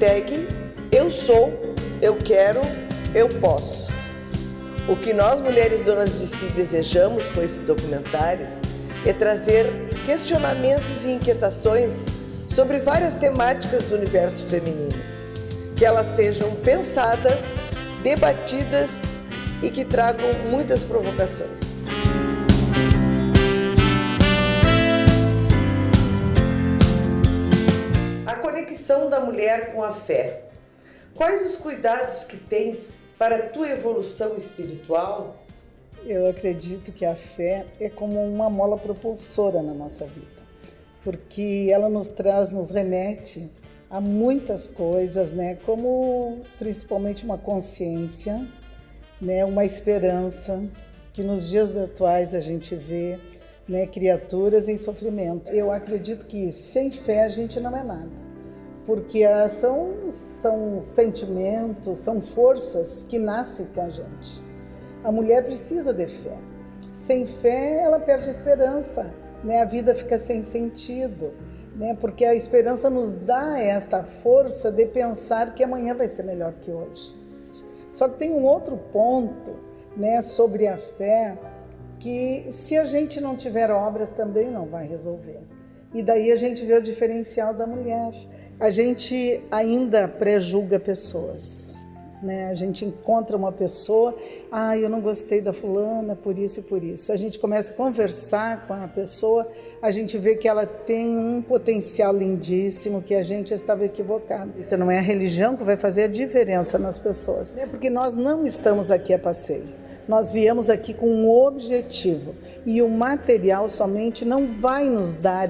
Hashtag eu sou, eu quero, eu posso. O que nós, mulheres donas de si, desejamos com esse documentário é trazer questionamentos e inquietações sobre várias temáticas do universo feminino. Que elas sejam pensadas, debatidas e que tragam muitas provocações. A conexão da mulher com a fé. Quais os cuidados que tens para a tua evolução espiritual? Eu acredito que a fé é como uma mola propulsora na nossa vida, porque ela nos remete a muitas coisas, né? Como principalmente uma consciência, né? Uma esperança, que nos dias atuais a gente vê, né? Criaturas em sofrimento. Eu acredito que sem fé a gente não é nada. Porque são sentimentos, são forças que nascem com a gente. A mulher precisa de fé. Sem fé, ela perde a esperança, né? A vida fica sem sentido, né? Porque a esperança nos dá esta força de pensar que amanhã vai ser melhor que hoje. Só que tem um outro ponto, né, sobre a fé, que se a gente não tiver obras também não vai resolver. E daí a gente vê o diferencial da mulher. A gente ainda pré-julga pessoas, né? A gente encontra uma pessoa, eu não gostei da fulana por isso e por isso. A gente começa a conversar com a pessoa, a gente vê que ela tem um potencial lindíssimo, que a gente estava equivocado. Então não é a religião que vai fazer a diferença nas pessoas, né? Porque nós não estamos aqui a passeio. Nós viemos aqui com um objetivo e o material somente não vai nos dar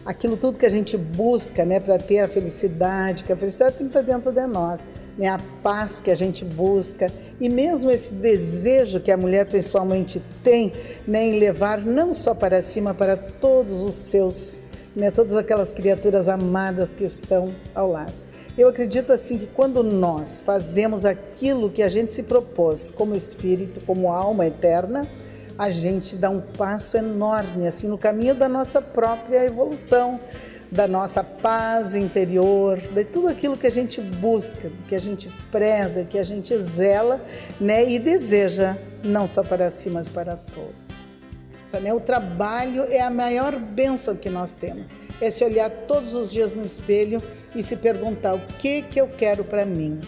aquilo tudo que a gente busca, né, para ter a felicidade, que a felicidade tem que estar dentro de nós, né, a paz que a gente busca e mesmo esse desejo que a mulher principalmente tem, né, em levar não só para cima, para todos os seus, né, todas aquelas criaturas amadas que estão ao lado. Eu acredito assim que quando nós fazemos aquilo que a gente se propôs como espírito, como alma eterna, a gente dá um passo enorme assim no caminho da nossa própria evolução, da nossa paz interior, de tudo aquilo que a gente busca, que a gente preza, que a gente zela, né, e deseja, não só para si, mas para todos. O trabalho é a maior bênção que nós temos. É se olhar todos os dias no espelho e se perguntar o que eu quero para mim.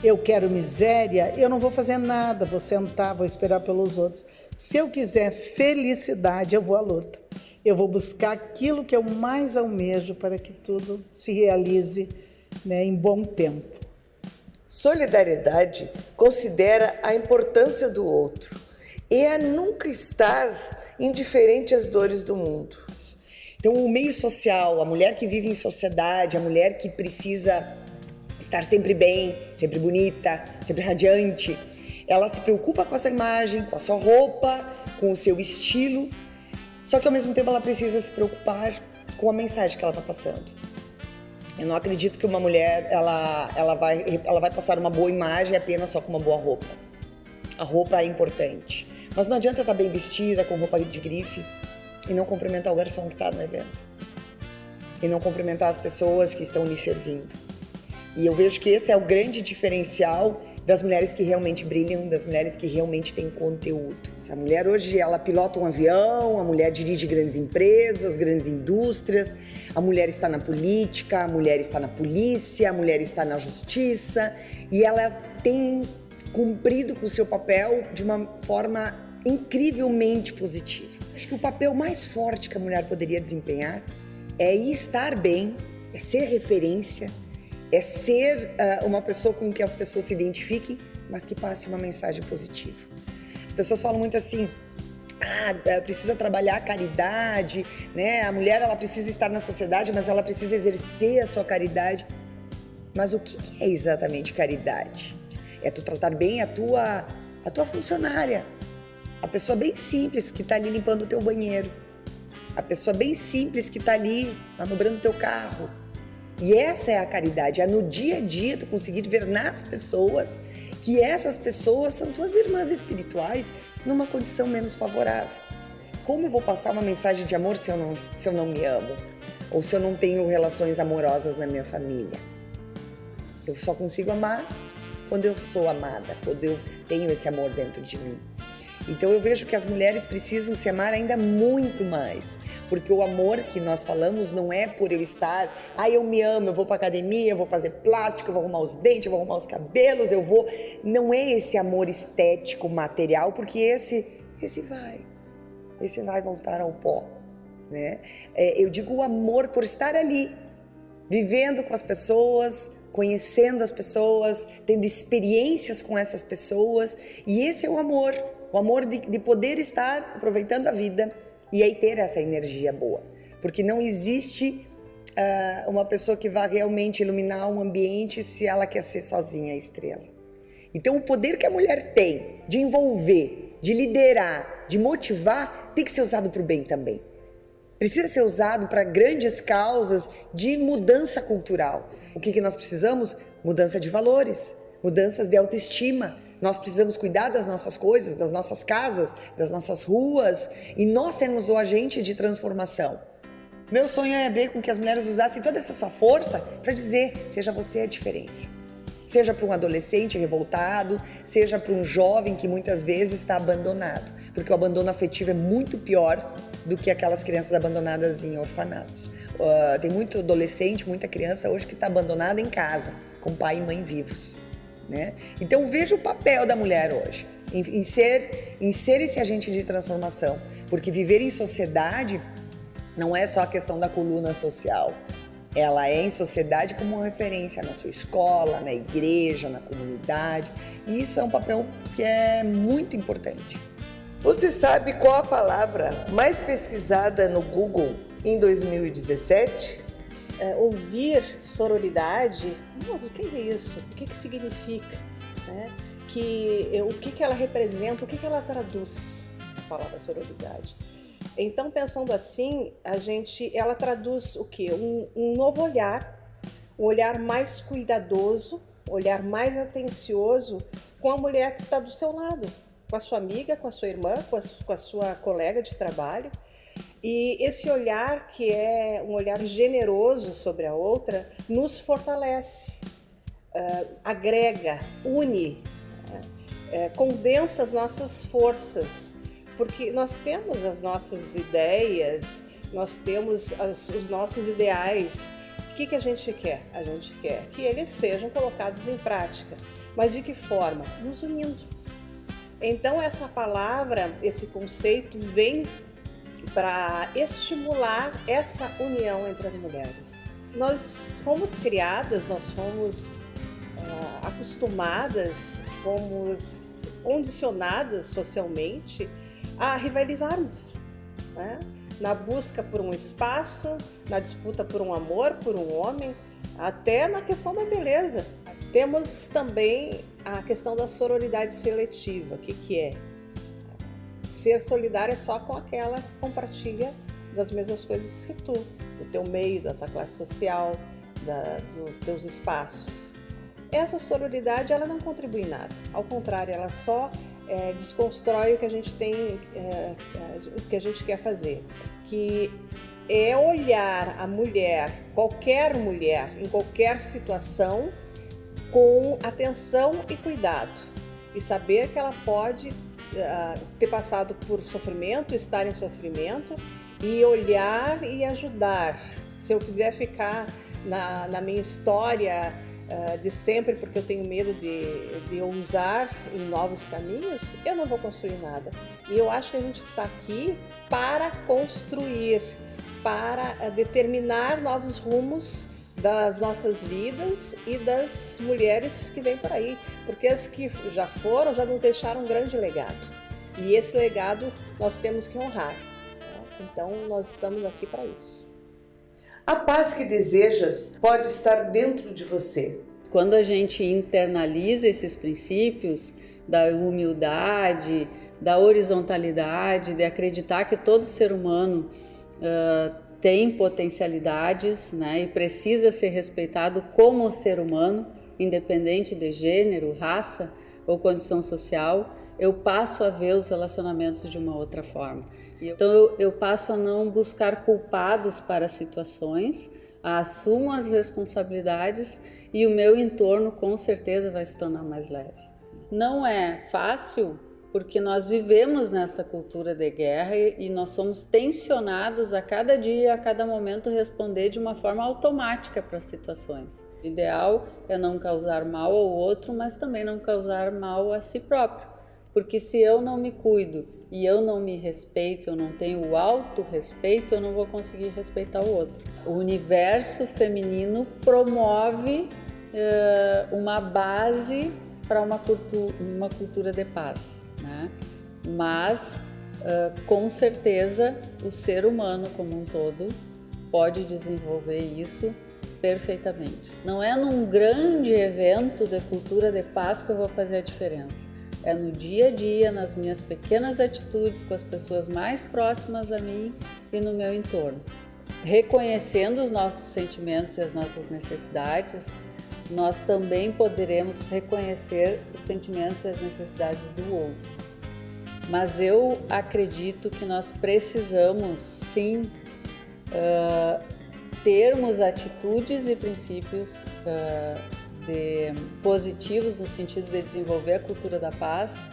Eu quero miséria, eu não vou fazer nada, vou sentar, vou esperar pelos outros. Se eu quiser felicidade, eu vou à luta. Eu vou buscar aquilo que eu mais almejo para que tudo se realize, né, em bom tempo. Solidariedade considera a importância do outro e a nunca estar indiferente às dores do mundo. Então, o meio social, a mulher que vive em sociedade, a mulher que precisa estar sempre bem, sempre bonita, sempre radiante, ela se preocupa com a sua imagem, com a sua roupa, com o seu estilo, só que ao mesmo tempo ela precisa se preocupar com a mensagem que ela está passando. Eu não acredito que uma mulher ela vai passar uma boa imagem apenas só com uma boa roupa. A roupa é importante, mas não adianta estar bem vestida, com roupa de grife, e não cumprimentar o garçom que está no evento. E não cumprimentar as pessoas que estão lhe servindo. E eu vejo que esse é o grande diferencial das mulheres que realmente brilham, das mulheres que realmente têm conteúdo. A mulher hoje, ela pilota um avião, a mulher dirige grandes empresas, grandes indústrias, a mulher está na política, a mulher está na polícia, a mulher está na justiça, e ela tem cumprido com o seu papel de uma forma incrivelmente positiva. Acho que o papel mais forte que a mulher poderia desempenhar é estar bem, é ser referência, é ser uma pessoa com que as pessoas se identifiquem, mas que passe uma mensagem positiva. As pessoas falam muito assim, precisa trabalhar a caridade, né? A mulher ela precisa estar na sociedade, mas ela precisa exercer a sua caridade. Mas o que é exatamente caridade? É tu tratar bem a tua funcionária, a pessoa bem simples que está ali limpando o teu banheiro, a pessoa bem simples que está ali manobrando o teu carro. E essa é a caridade, é no dia a dia tu conseguir ver nas pessoas que essas pessoas são tuas irmãs espirituais numa condição menos favorável. Como eu vou passar uma mensagem de amor se eu não me amo? Ou se eu não tenho relações amorosas na minha família? Eu só consigo amar quando eu sou amada, quando eu tenho esse amor dentro de mim. Então eu vejo que as mulheres precisam se amar ainda muito mais, porque o amor que nós falamos não é por eu estar, eu me amo, eu vou pra academia, eu vou fazer plástica, eu vou arrumar os dentes, eu vou arrumar os cabelos, não é esse amor estético, material, porque esse vai voltar ao pó, né? Eu digo o amor por estar ali, vivendo com as pessoas, conhecendo as pessoas, tendo experiências com essas pessoas, e esse é o amor de poder estar aproveitando a vida e aí ter essa energia boa, porque não existe uma pessoa que vá realmente iluminar um ambiente se ela quer ser sozinha a estrela. Então o poder que a mulher tem de envolver, de liderar, de motivar, tem que ser usado para o bem também. Precisa ser usado para grandes causas de mudança cultural. O que nós precisamos? Mudança de valores, mudanças de autoestima. Nós precisamos cuidar das nossas coisas, das nossas casas, das nossas ruas, e nós sermos o agente de transformação. Meu sonho é ver com que as mulheres usassem toda essa sua força para dizer, seja você a diferença. Seja para um adolescente revoltado, seja para um jovem que muitas vezes está abandonado, porque o abandono afetivo é muito pior do que aquelas crianças abandonadas em orfanatos. Tem muito adolescente, muita criança hoje que está abandonada em casa, com pai e mãe vivos, né? Então veja o papel da mulher hoje, em ser esse agente de transformação, porque viver em sociedade não é só a questão da coluna social, ela é em sociedade como uma referência na sua escola, na igreja, na comunidade, e isso é um papel que é muito importante. Você sabe qual a palavra mais pesquisada no Google em 2017? Ouvir sororidade, mas o que é isso? O que significa? Né? O que ela representa? O que ela traduz, a palavra sororidade? Então, pensando assim, ela traduz o quê? Um novo olhar, um olhar mais cuidadoso, um olhar mais atencioso com a mulher que está do seu lado, com a sua amiga, com a sua irmã, com a sua colega de trabalho. E esse olhar, que é um olhar generoso sobre a outra, nos fortalece, agrega, une, condensa as nossas forças, porque nós temos as nossas ideias, nós temos os nossos ideais. O que a gente quer? A gente quer que eles sejam colocados em prática. Mas de que forma? Nos unindo. Então essa palavra, esse conceito vem para estimular essa união entre as mulheres. Nós fomos criadas, nós fomos acostumadas, fomos condicionadas socialmente a rivalizarmos, né? Na busca por um espaço, na disputa por um amor, por um homem, até na questão da beleza. Temos também a questão da sororidade seletiva. O que é? Ser solidária só com aquela que compartilha das mesmas coisas que tu, do teu meio, da tua classe social, dos teus espaços. Essa sororidade, ela não contribui em nada. Ao contrário, ela só desconstrói o que a gente tem, o que a gente quer fazer, que é olhar a mulher, qualquer mulher, em qualquer situação, com atenção e cuidado, e saber que ela pode ter passado por sofrimento, estar em sofrimento, e olhar e ajudar. Se eu quiser ficar na minha história de sempre, porque eu tenho medo de ousar em novos caminhos, eu não vou construir nada. E eu acho que a gente está aqui para construir, para determinar novos rumos das nossas vidas e das mulheres que vêm por aí, porque as que já foram já nos deixaram um grande legado, e esse legado nós temos que honrar, né? Então nós estamos aqui para isso. A paz que desejas pode estar dentro de você. Quando a gente internaliza esses princípios da humildade, da horizontalidade, de acreditar que todo ser humano tem potencialidades, né, e precisa ser respeitado como ser humano, independente de gênero, raça ou condição social, eu passo a ver os relacionamentos de uma outra forma. Então eu passo a não buscar culpados para situações, assumo as responsabilidades e o meu entorno com certeza vai se tornar mais leve. Não é fácil, porque nós vivemos nessa cultura de guerra e nós somos tensionados a cada dia, a cada momento, responder de uma forma automática para as situações. O ideal é não causar mal ao outro, mas também não causar mal a si próprio. Porque se eu não me cuido e eu não me respeito, eu não tenho o autorrespeito, eu não vou conseguir respeitar o outro. O universo feminino promove uma base para uma cultura de paz, né? Mas com certeza o ser humano como um todo pode desenvolver isso perfeitamente. Não é num grande evento de cultura de paz que eu vou fazer a diferença. É no dia a dia, nas minhas pequenas atitudes com as pessoas mais próximas a mim e no meu entorno. Reconhecendo os nossos sentimentos e as nossas necessidades, nós também poderemos reconhecer os sentimentos e as necessidades do outro. Mas eu acredito que nós precisamos, sim, termos atitudes e princípios positivos no sentido de desenvolver a cultura da paz,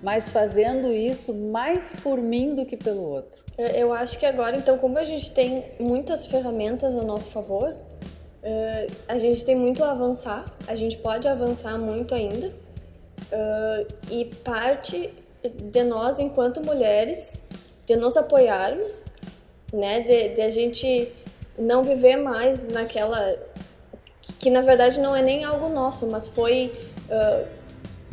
mas fazendo isso mais por mim do que pelo outro. Eu acho que agora, então, como a gente tem muitas ferramentas a nosso favor, a gente tem muito a avançar, a gente pode avançar muito ainda, e parte de nós, enquanto mulheres, de nos apoiarmos, né, de a gente não viver mais naquela... que na verdade não é nem algo nosso, mas foi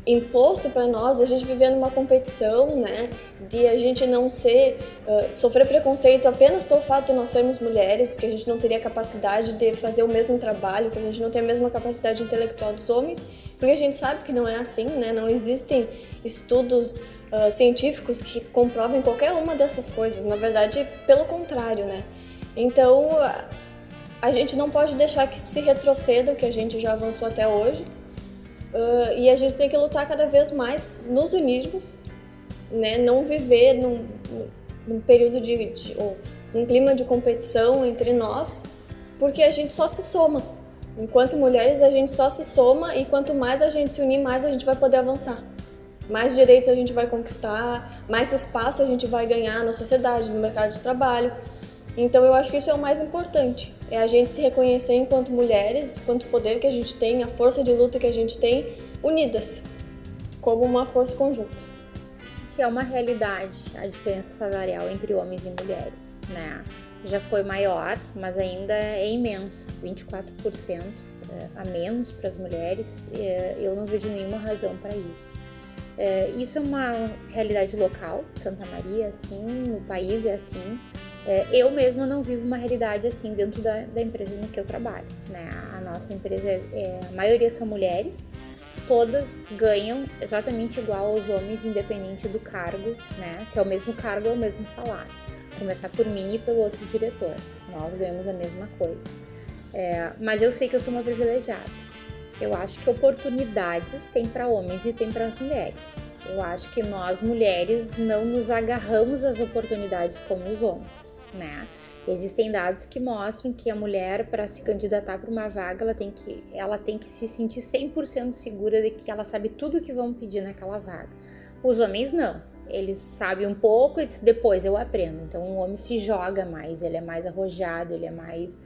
imposto para nós, a gente viver numa competição, né, de a gente não sofrer preconceito apenas pelo fato de nós sermos mulheres, que a gente não teria capacidade de fazer o mesmo trabalho, que a gente não tem a mesma capacidade intelectual dos homens, porque a gente sabe que não é assim, né, não existem estudos científicos que comprovem qualquer uma dessas coisas, na verdade, pelo contrário, né. Então, a gente não pode deixar que se retroceda o que a gente já avançou até hoje, e a gente tem que lutar cada vez mais, nos unirmos, né? Não viver num período ou num clima de competição entre nós, porque a gente só se soma. Enquanto mulheres, a gente só se soma, e quanto mais a gente se unir, mais a gente vai poder avançar. Mais direitos a gente vai conquistar, mais espaço a gente vai ganhar na sociedade, no mercado de trabalho. Então eu acho que isso é o mais importante, é a gente se reconhecer enquanto mulheres, enquanto poder que a gente tem, a força de luta que a gente tem, unidas, como uma força conjunta. Que é uma realidade a diferença salarial entre homens e mulheres, né? Já foi maior, mas ainda é imensa, 24% a menos para as mulheres, eu não vejo nenhuma razão para isso. Isso é uma realidade local, Santa Maria, assim, no país é assim. Eu mesma não vivo uma realidade assim dentro da empresa no que eu trabalho, né? A nossa empresa, a maioria são mulheres, todas ganham exatamente igual aos homens, independente do cargo, né? Se é o mesmo cargo, é o mesmo salário. Começar por mim e pelo outro diretor, nós ganhamos a mesma coisa. Mas eu sei que eu sou uma privilegiada. Eu acho que oportunidades tem para homens e tem para as mulheres. Eu acho que nós, mulheres, não nos agarramos às oportunidades como os homens, né? Existem dados que mostram que a mulher, para se candidatar para uma vaga, ela tem que se sentir 100% segura de que ela sabe tudo o que vão pedir naquela vaga. Os homens não. Eles sabem um pouco e depois eu aprendo. Então, o homem se joga mais, ele é mais arrojado, ele é mais...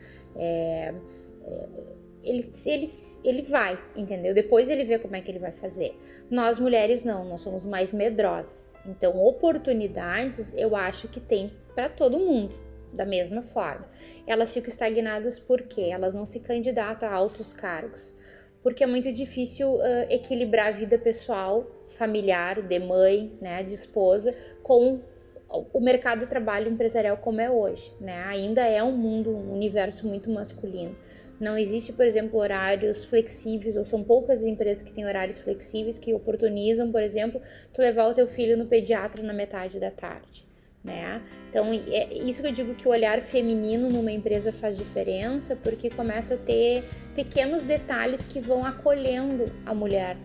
Ele vai, entendeu? Depois ele vê como é que ele vai fazer. Nós mulheres não, nós somos mais medrosas. Então, oportunidades eu acho que tem para todo mundo, da mesma forma. Elas ficam estagnadas porque elas não se candidatam a altos cargos. Porque é muito difícil equilibrar a vida pessoal, familiar, de mãe, né, de esposa, com o mercado de trabalho empresarial como é hoje, né? Ainda é um universo muito masculino. Não existe, por exemplo, horários flexíveis, ou são poucas empresas que têm horários flexíveis que oportunizam, por exemplo, tu levar o teu filho no pediatra na metade da tarde, né? Então, é isso que eu digo, que o olhar feminino numa empresa faz diferença, porque começa a ter pequenos detalhes que vão acolhendo a mulher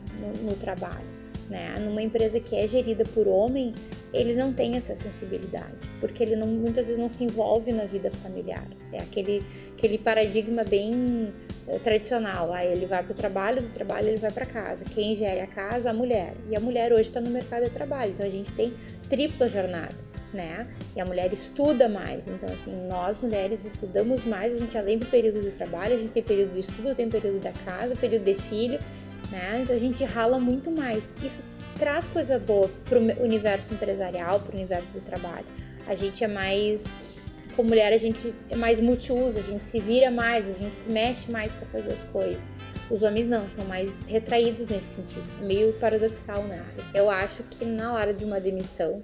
no trabalho, né? Numa empresa que é gerida por homem, ele não tem essa sensibilidade, porque ele muitas vezes não se envolve na vida familiar. É aquele paradigma bem tradicional. Ele vai para o trabalho, do trabalho ele vai para casa. Quem gere a casa? A mulher. E a mulher hoje está no mercado de trabalho, então a gente tem tripla jornada, né? E a mulher estuda mais. Então, assim, nós mulheres estudamos mais. A gente, além do período de trabalho, a gente tem período de estudo, tem período da casa, período de filho, né? Então a gente rala muito mais. Isso traz coisa boa para o universo empresarial, para o universo do trabalho. A gente é mais, como mulher, a gente é mais multiuso, a gente se vira mais, a gente se mexe mais para fazer as coisas. Os homens não, são mais retraídos nesse sentido. Meio paradoxal, né? Eu acho que na hora de uma demissão,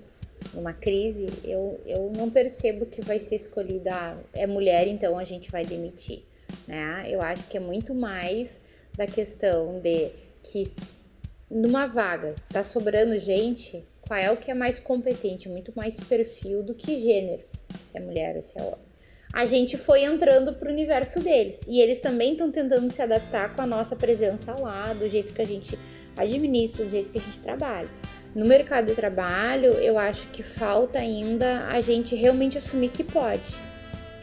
numa crise, eu não percebo que vai ser escolhida é mulher, então a gente vai demitir, né? Eu acho que é muito mais da questão de que numa vaga tá sobrando gente, qual é o que é mais competente, muito mais perfil do que gênero, se é mulher ou se é homem. A gente foi entrando pro universo deles e eles também estão tentando se adaptar com a nossa presença lá, do jeito que a gente administra, do jeito que a gente trabalha. No mercado de trabalho, eu acho que falta ainda a gente realmente assumir que pode,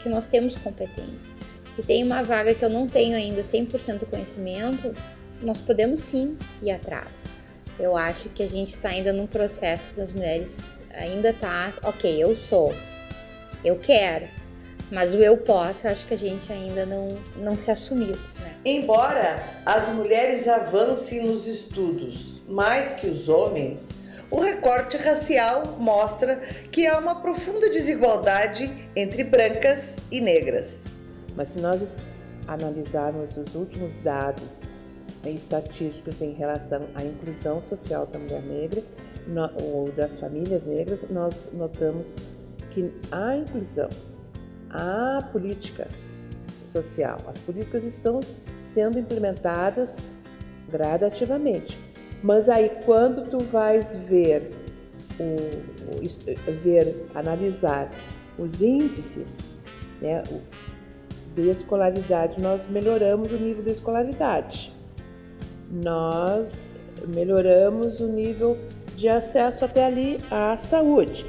que nós temos competência. Se tem uma vaga que eu não tenho ainda 100% conhecimento, nós podemos sim ir atrás. Eu acho que a gente está ainda num processo das mulheres, ainda tá, ok, eu sou, eu quero, mas o eu posso, eu acho que a gente ainda não se assumiu, né? Embora as mulheres avancem nos estudos mais que os homens, o recorte racial mostra que há uma profunda desigualdade entre brancas e negras. Mas se nós analisarmos os últimos dados estatísticos em relação à inclusão social da mulher negra ou das famílias negras, nós notamos que a inclusão, a política social, as políticas estão sendo implementadas gradativamente. Mas aí quando tu vais analisar os índices, né, de escolaridade, nós melhoramos o nível de escolaridade. Nós melhoramos o nível de acesso até ali à saúde.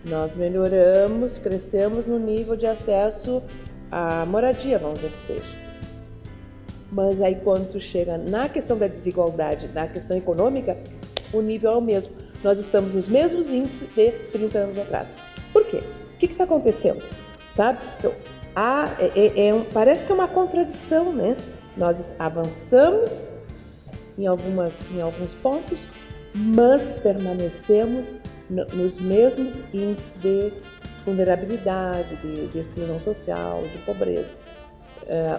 Nós melhoramos, crescemos no nível de acesso à moradia, vamos dizer que seja. Mas aí quando tu chega na questão da desigualdade, na questão econômica, o nível é o mesmo. Nós estamos nos mesmos índices de 30 anos atrás. Por quê? O que está acontecendo? Sabe? Então, parece que é uma contradição, né? Nós avançamos em alguns pontos, mas permanecemos nos mesmos índices de vulnerabilidade, de exclusão social, de pobreza.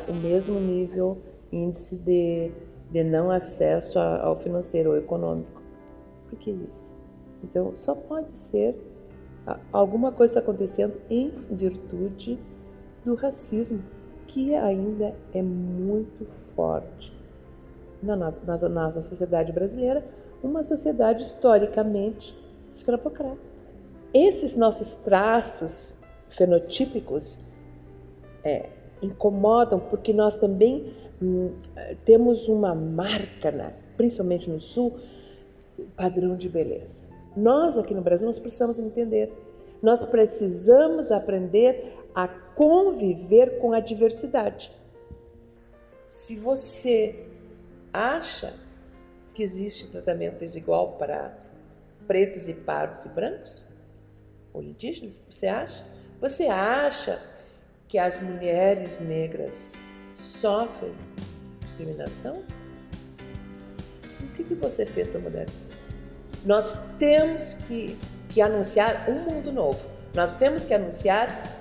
O mesmo índice de não acesso ao financeiro ou econômico. Por que isso? Então, só pode ser alguma coisa acontecendo em virtude do racismo, que ainda é muito forte na nossa sociedade brasileira, uma sociedade historicamente escravocrata. Esses nossos traços fenotípicos incomodam porque nós também temos uma marca, principalmente no Sul, padrão de beleza. Nós aqui no Brasil nós precisamos entender, nós precisamos aprender a conviver com a diversidade. Se você acha que existe tratamento desigual para pretos e pardos e brancos ou indígenas, você acha que as mulheres negras sofrem discriminação? O que você fez para mudar isso? Nós temos que anunciar um mundo novo. Nós temos que anunciar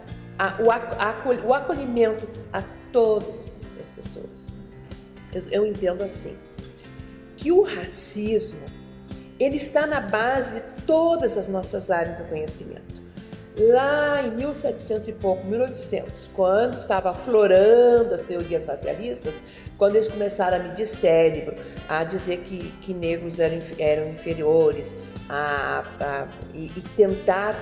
o acolhimento a todas as pessoas. Eu entendo assim, que o racismo, ele está na base de todas as nossas áreas do conhecimento. Lá em 1700 e pouco, 1800, quando estava aflorando as teorias racialistas, quando eles começaram a medir cérebro, a dizer que negros eram inferiores, e tentar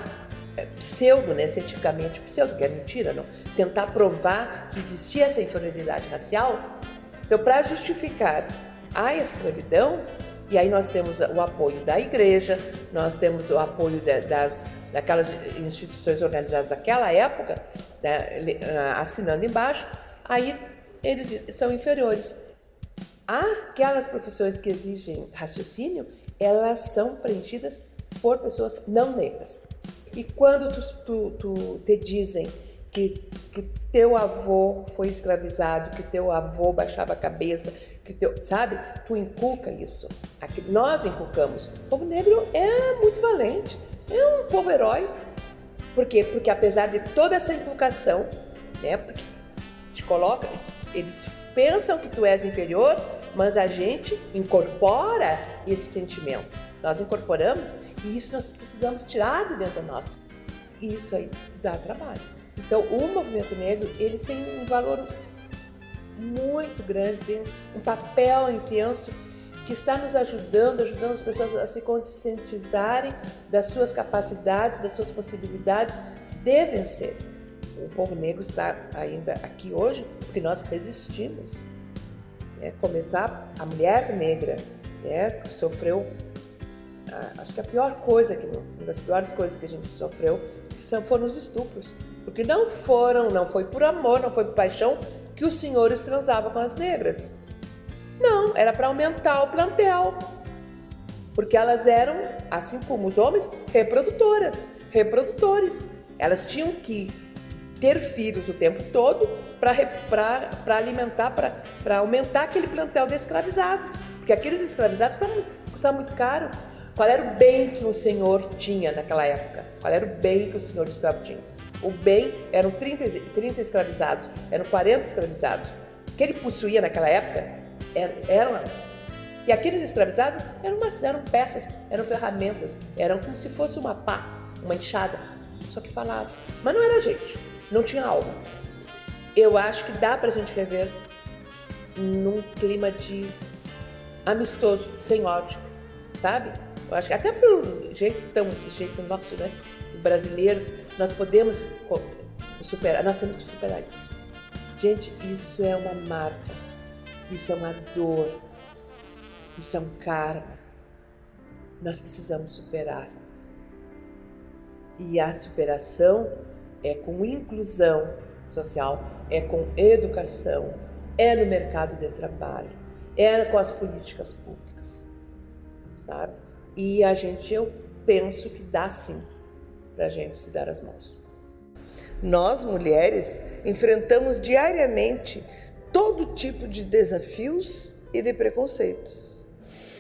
cientificamente, que é mentira, não, tentar provar que existia essa inferioridade racial. Então, para justificar a escravidão, E aí nós temos o apoio da igreja, nós temos o apoio daquelas instituições organizadas daquela época, né, assinando embaixo, aí eles são inferiores. Aquelas profissões que exigem raciocínio, elas são preenchidas por pessoas não negras. E quando tu te dizem que teu avô foi escravizado, que teu avô baixava a cabeça, sabe? Tu inculca isso. Aqui, nós inculcamos. O povo negro é muito valente, é um povo herói. Por quê? Porque apesar de toda essa inculcação, né? Porque te coloca, eles pensam que tu és inferior, mas a gente incorpora esse sentimento. Nós incorporamos e isso nós precisamos tirar de dentro de nós. E isso aí dá trabalho. Então, o movimento negro, ele tem um valor muito grande, tem um papel intenso que está nos ajudando as pessoas a se conscientizarem das suas capacidades, das suas possibilidades de vencer. O povo negro está ainda aqui hoje porque nós resistimos. Começar a mulher negra, que sofreu, acho que a pior coisa, uma das piores coisas que a gente sofreu, foram os estupros. Porque não foi por amor, não foi por paixão que os senhores transavam com as negras. Não, era para aumentar o plantel. Porque elas eram, assim como os homens, reprodutores. Elas tinham que ter filhos o tempo todo para alimentar, para aumentar aquele plantel de escravizados. Porque aqueles escravizados custavam muito caro. Qual era o bem que o senhor tinha naquela época? Qual era o bem que o senhor escravo tinha? O bem eram 30 escravizados, eram 40 escravizados. O que ele possuía naquela época eram... E aqueles escravizados eram peças, eram ferramentas, eram como se fosse uma pá, uma enxada, só que falavam. Mas não era gente, não tinha alma. Eu acho que dá pra gente rever num clima de amistoso, sem ódio, sabe? Eu acho que até pelo jeitão, esse jeito nosso, né? Brasileiro, nós podemos superar, nós temos que superar isso. Gente, isso é uma marca, isso é uma dor, isso é um karma. Nós precisamos superar. E a superação é com inclusão social, é com educação, é no mercado de trabalho, é com as políticas públicas, sabe? E eu penso que dá sim para a gente se dar as mãos. Nós, mulheres, enfrentamos diariamente todo tipo de desafios e de preconceitos.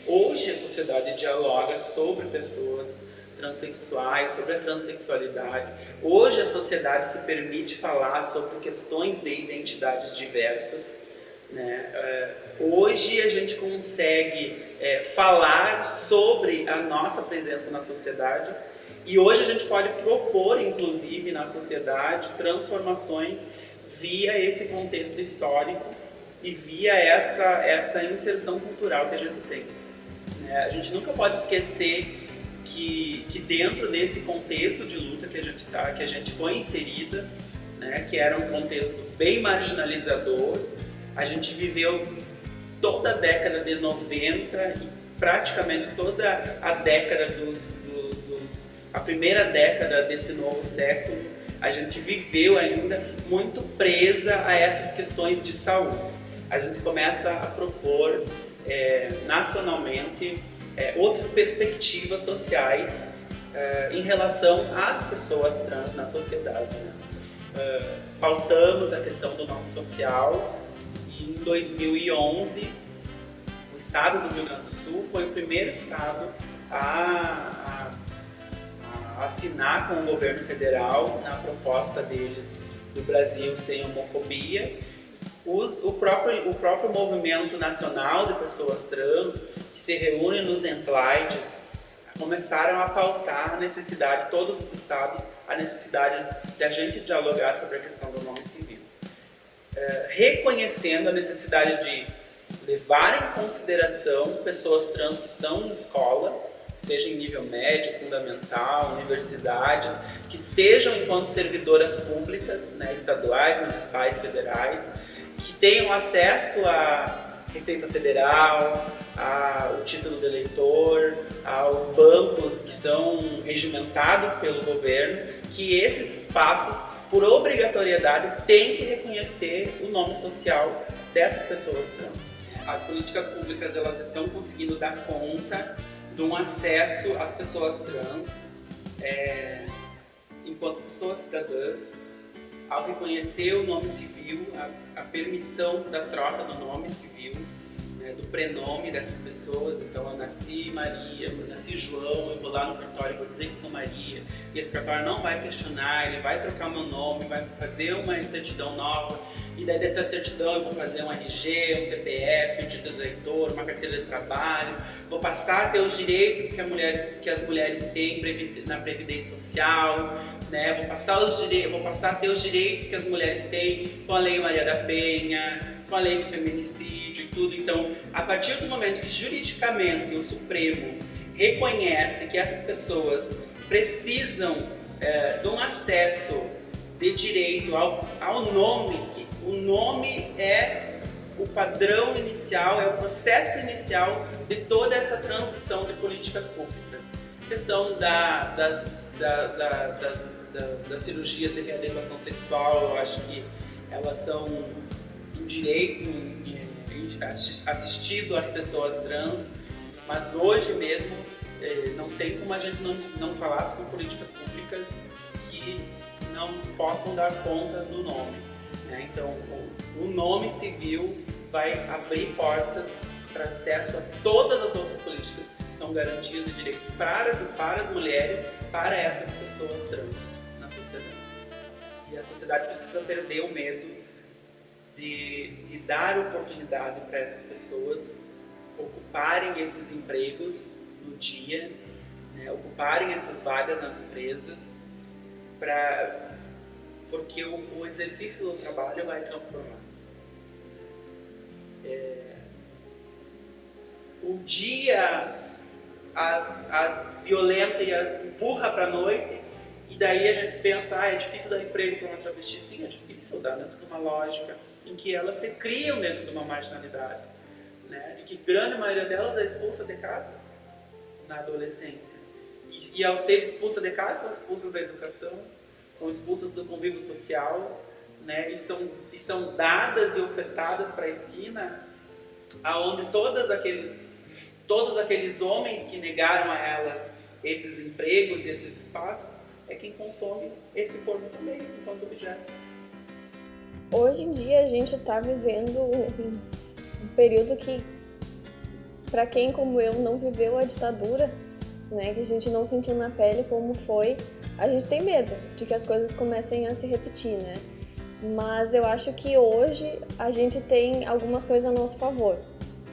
Hoje a sociedade dialoga sobre pessoas transexuais, sobre a transexualidade. Hoje a sociedade se permite falar sobre questões de identidades diversas, né? Hoje a gente consegue falar sobre a nossa presença na sociedade. E hoje a gente pode propor, inclusive, na sociedade, transformações via esse contexto histórico e via essa inserção cultural que a gente tem. A gente nunca pode esquecer que dentro desse contexto de luta que a gente foi inserida, né, que era um contexto bem marginalizador, a gente viveu toda a década de 90 e praticamente toda a década a primeira década desse novo século, a gente viveu ainda muito presa a essas questões de saúde. A gente começa a propor nacionalmente outras perspectivas sociais em relação às pessoas trans na sociedade. Né? Pautamos a questão do nome social e em 2011 o estado do Rio Grande do Sul foi o primeiro estado a assinar com o governo federal na proposta deles do Brasil sem homofobia. O próprio movimento nacional de pessoas trans que se reúne nos enclaves começaram a pautar a necessidade, todos os estados, a necessidade de a gente dialogar sobre a questão do nome civil, reconhecendo a necessidade de levar em consideração pessoas trans que estão em escola, seja em nível médio, fundamental, universidades, que estejam enquanto servidoras públicas, né, estaduais, municipais, federais, que tenham acesso à Receita Federal, ao título de eleitor, aos bancos que são regimentados pelo governo, que esses espaços, por obrigatoriedade, têm que reconhecer o nome social dessas pessoas trans. As políticas públicas, elas estão conseguindo dar conta de um acesso às pessoas trans, enquanto pessoas cidadãs, ao reconhecer o nome civil, a permissão da troca do nome civil, né, do prenome dessas pessoas. Então, eu nasci Maria, eu nasci João, eu vou lá no cartório e vou dizer que sou Maria, e esse cartório não vai questionar, ele vai trocar o meu nome, vai fazer uma certidão nova, e daí dessa certidão eu vou fazer um RG, um CPF, um título de eleitor, uma carteira de trabalho, vou passar a ter os direitos que as mulheres têm na Previdência Social, né? Vou passar a ter os direitos que as mulheres têm com a Lei Maria da Penha, com a Lei do Feminicídio e tudo. Então, a partir do momento que juridicamente o Supremo reconhece que essas pessoas precisam de um acesso de direito ao nome, que o nome é o padrão inicial, é o processo inicial de toda essa transição de políticas públicas. A questão das cirurgias de readequação sexual, eu acho que elas são um direito assistido às pessoas trans, mas hoje mesmo não tem como a gente não falar sobre políticas públicas que não possam dar conta do nome, né? Então, o nome civil vai abrir portas para acesso a todas as outras políticas que são garantias de direitos para as mulheres, para essas pessoas trans na sociedade. E a sociedade precisa perder o medo de dar oportunidade para essas pessoas ocuparem esses empregos no dia, né? Ocuparem essas vagas nas empresas, porque o exercício do trabalho vai transformar. O dia as violenta e as empurra para a noite, e daí a gente pensa, é difícil dar emprego para uma travesti. Sim, é difícil dar dentro de uma lógica em que elas se criam dentro de uma marginalidade, né? E que grande maioria delas é expulsa de casa na adolescência. E ao ser expulsa de casa, são expulsas da educação, são expulsas do convívio social, né? E são dadas e ofertadas para a esquina, aonde todos aqueles homens que negaram a elas esses empregos e esses espaços é quem consome esse corpo também, enquanto objeto. Hoje em dia a gente está vivendo um período que, para quem como eu não viveu a ditadura, né, que a gente não sentiu na pele como foi, a gente tem medo de que as coisas comecem a se repetir, né? Mas eu acho que hoje a gente tem algumas coisas a nosso favor,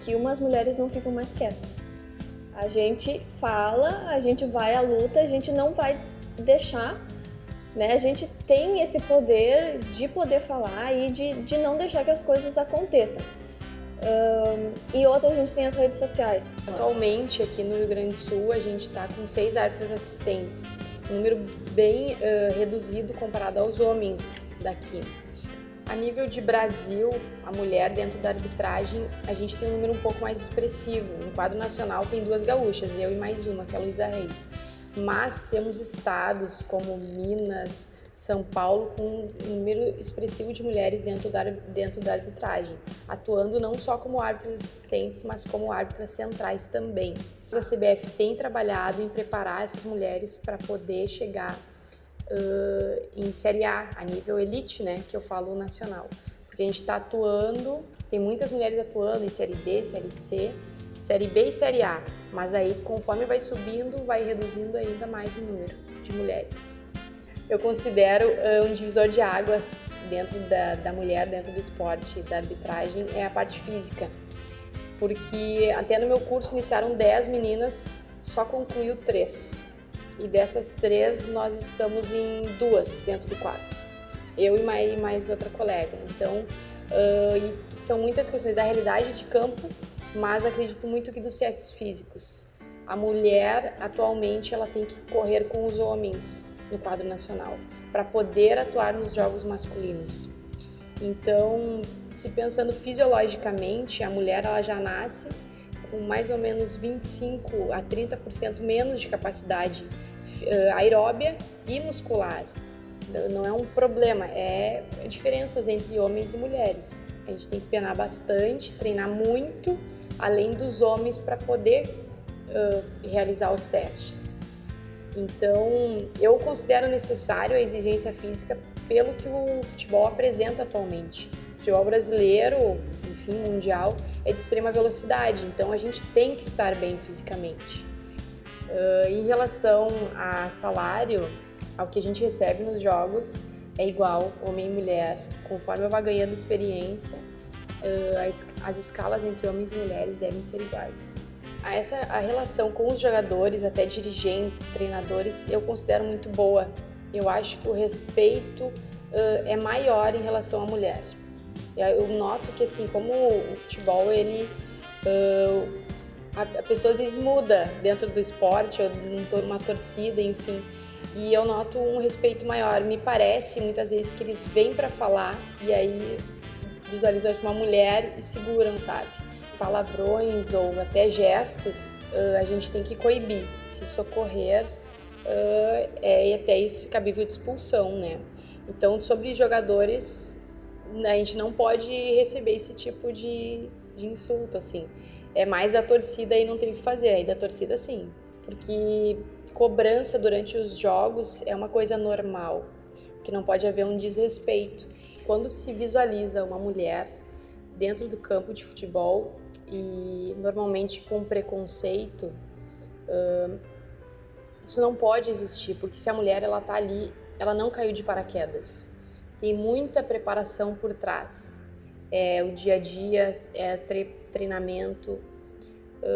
que umas mulheres não ficam mais quietas. A gente fala, a gente vai à luta, a gente não vai deixar, né? A gente tem esse poder de poder falar e de não deixar que as coisas aconteçam. E outra, a gente tem as redes sociais. Atualmente, aqui no Rio Grande do Sul, a gente está com 6 árbitras assistentes, um número bem reduzido comparado aos homens daqui. A nível de Brasil, a mulher dentro da arbitragem, a gente tem um número um pouco mais expressivo. No quadro nacional tem 2 gaúchas, eu e mais uma, que é a Luísa Reis. Mas temos estados como Minas, São Paulo, com um número expressivo de mulheres dentro da arbitragem, atuando não só como árbitras assistentes, mas como árbitras centrais também. A CBF tem trabalhado em preparar essas mulheres para poder chegar em Série A nível elite, né, que eu falo nacional. Porque a gente está atuando, tem muitas mulheres atuando em Série D, Série C, Série B e Série A, mas aí conforme vai subindo, vai reduzindo ainda mais o número de mulheres. Eu considero um divisor de águas dentro da mulher, dentro do esporte, da arbitragem, é a parte física. Porque até no meu curso iniciaram 10 meninas, só concluiu 3. E dessas 3, nós estamos em 2 dentro do quadro. Eu e mais outra colega. Então, são muitas questões da realidade de campo, mas acredito muito que dos testes físicos. A mulher, atualmente, ela tem que correr com os homens no quadro nacional, para poder atuar nos jogos masculinos. Então, se pensando fisiologicamente, a mulher ela já nasce com mais ou menos 25 a 30% menos de capacidade aeróbia e muscular. Não é um problema, é diferenças entre homens e mulheres. A gente tem que penar bastante, treinar muito, além dos homens, para poder realizar os testes. Então, eu considero necessário a exigência física pelo que o futebol apresenta atualmente. O futebol brasileiro, enfim, mundial, é de extrema velocidade, então a gente tem que estar bem fisicamente. Em relação a salário, ao que a gente recebe nos jogos, é igual, homem e mulher. Conforme eu vá ganhando experiência, as escalas entre homens e mulheres devem ser iguais. A relação com os jogadores, até dirigentes, treinadores, eu considero muito boa. Eu acho que o respeito é maior em relação à mulher. Eu noto que, assim, como o futebol, a pessoa às vezes muda dentro do esporte, ou numa torcida, enfim, e eu noto um respeito maior. Me parece, muitas vezes, que eles vêm para falar e aí visualizam uma mulher e seguram, sabe? Palavrões ou até gestos, a gente tem que coibir. Se socorrer, é até isso cabível de expulsão, né? Então, sobre jogadores, a gente não pode receber esse tipo de insulto, assim. É mais da torcida e não tem o que fazer, aí da torcida sim. Porque cobrança durante os jogos é uma coisa normal, que não pode haver um desrespeito. Quando se visualiza uma mulher dentro do campo de futebol e normalmente com preconceito, isso não pode existir, porque se a mulher está ali, ela não caiu de paraquedas. Tem muita preparação por trás. O dia a dia, treinamento,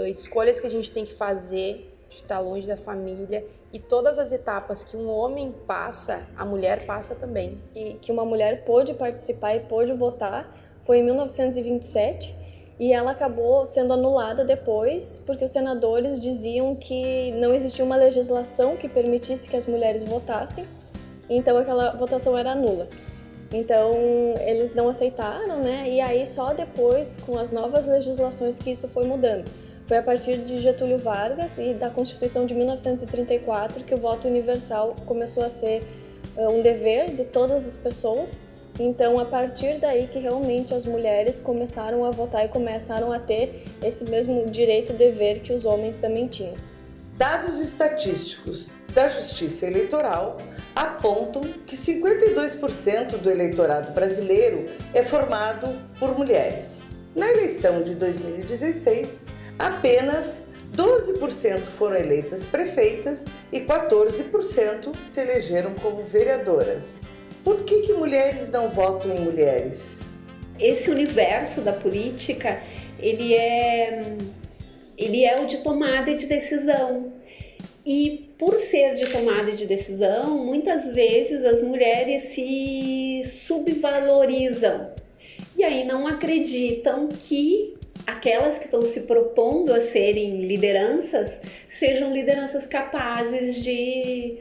escolhas que a gente tem que fazer de estar longe da família, e todas as etapas que um homem passa, a mulher passa também. E que uma mulher pôde participar e pôde votar foi em 1927, e ela acabou sendo anulada depois, porque os senadores diziam que não existia uma legislação que permitisse que as mulheres votassem, então aquela votação era nula. Então, eles não aceitaram, né? E aí só depois, com as novas legislações, que isso foi mudando. Foi a partir de Getúlio Vargas e da Constituição de 1934 que o voto universal começou a ser um dever de todas as pessoas. Então, a partir daí que realmente as mulheres começaram a votar e começaram a ter esse mesmo direito e dever que os homens também tinham. Dados estatísticos da Justiça Eleitoral apontam que 52% do eleitorado brasileiro é formado por mulheres. Na eleição de 2016, apenas 12% foram eleitas prefeitas e 14% se elegeram como vereadoras. Por que mulheres não votam em mulheres? Esse universo da política, ele é o de tomada de decisão. E por ser de tomada de decisão, muitas vezes as mulheres se subvalorizam. E aí não acreditam que aquelas que estão se propondo a serem lideranças sejam lideranças capazes de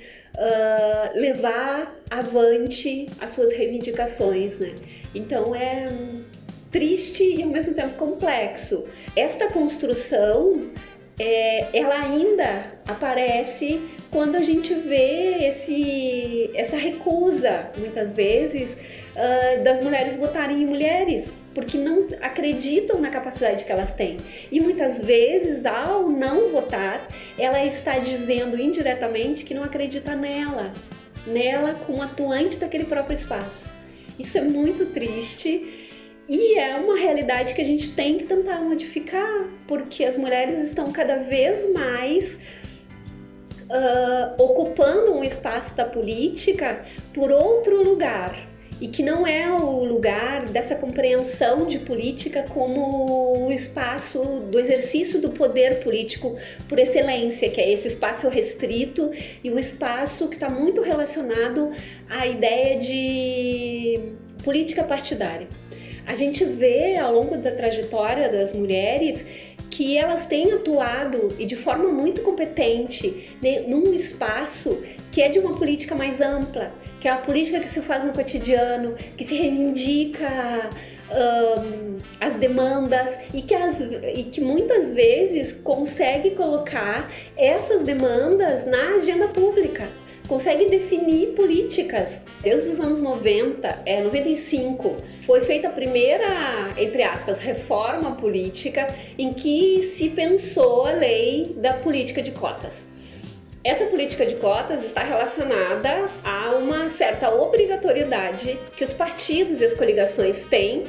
levar avante as suas reivindicações, né? Então é triste e ao mesmo tempo complexo. Esta construção, ela ainda aparece quando a gente vê essa recusa, muitas vezes, das mulheres votarem em mulheres, porque não acreditam na capacidade que elas têm. E muitas vezes, ao não votar, ela está dizendo indiretamente que não acredita nela como atuante daquele próprio espaço. Isso é muito triste. E é uma realidade que a gente tem que tentar modificar, porque as mulheres estão cada vez mais ocupando um espaço da política por outro lugar, e que não é o lugar dessa compreensão de política como o espaço do exercício do poder político por excelência, que é esse espaço restrito e um espaço que está muito relacionado à ideia de política partidária. A gente vê ao longo da trajetória das mulheres que elas têm atuado e de forma muito competente num espaço que é de uma política mais ampla, que é a política que se faz no cotidiano, que se reivindica as demandas e que muitas vezes consegue colocar essas demandas na agenda pública, consegue definir políticas. Desde os anos 95, foi feita a primeira, entre aspas, reforma política em que se pensou a lei da política de cotas. Essa política de cotas está relacionada a uma certa obrigatoriedade que os partidos e as coligações têm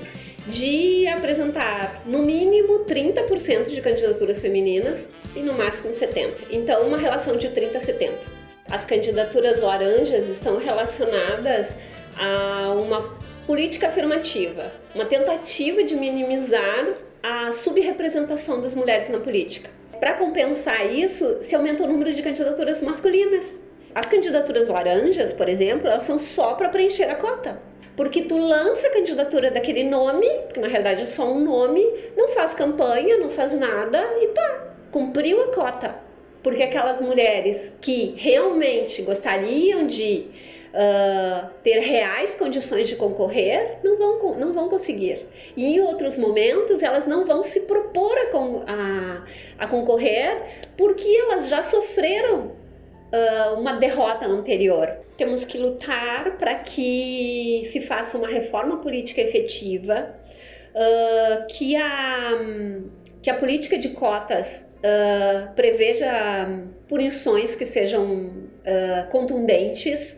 de apresentar no mínimo 30% de candidaturas femininas e no máximo 70%. Então, uma relação de 30 a 70%. As candidaturas laranjas estão relacionadas a uma política afirmativa, uma tentativa de minimizar a subrepresentação das mulheres na política. Para compensar isso, se aumenta o número de candidaturas masculinas. As candidaturas laranjas, por exemplo, elas são só para preencher a cota. Porque tu lança a candidatura daquele nome, que na realidade é só um nome, não faz campanha, não faz nada e tá, cumpriu a cota. Porque aquelas mulheres que realmente gostariam de ter reais condições de concorrer, não vão conseguir. E em outros momentos elas não vão se propor a concorrer porque elas já sofreram uma derrota anterior. Temos que lutar para que se faça uma reforma política efetiva, que a política de cotas preveja punições que sejam contundentes,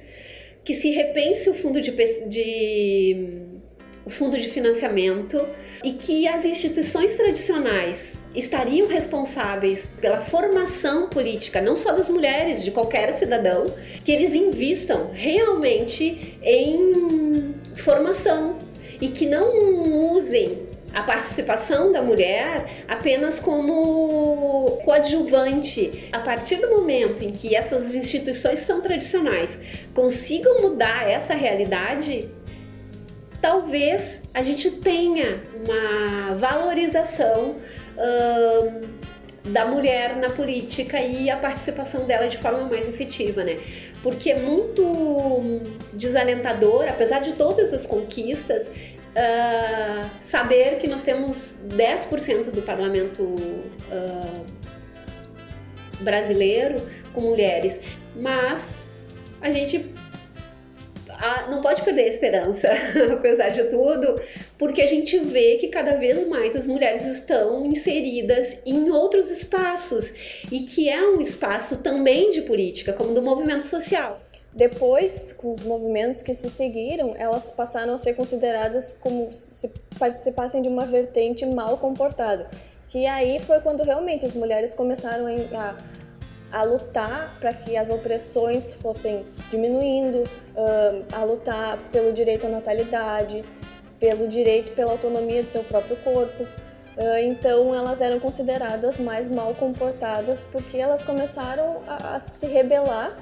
que se repense o fundo de financiamento e que as instituições tradicionais estariam responsáveis pela formação política, não só das mulheres, de qualquer cidadão, que eles invistam realmente em formação e que não usem a participação da mulher apenas como coadjuvante. A partir do momento em que essas instituições são tradicionais consigam mudar essa realidade, talvez a gente tenha uma valorização da mulher na política e a participação dela de forma mais efetiva, né? Porque é muito desalentador, apesar de todas as conquistas, saber que nós temos 10% do parlamento brasileiro com mulheres, mas a gente não pode perder a esperança, apesar de tudo, porque a gente vê que cada vez mais as mulheres estão inseridas em outros espaços e que é um espaço também de política, como do movimento social. Depois, com os movimentos que se seguiram, elas passaram a ser consideradas como se participassem de uma vertente mal comportada. Que aí foi quando realmente as mulheres começaram a lutar para que as opressões fossem diminuindo, a lutar pelo direito à natalidade, pelo direito, pela autonomia do seu próprio corpo. Então elas eram consideradas mais mal comportadas porque elas começaram a se rebelar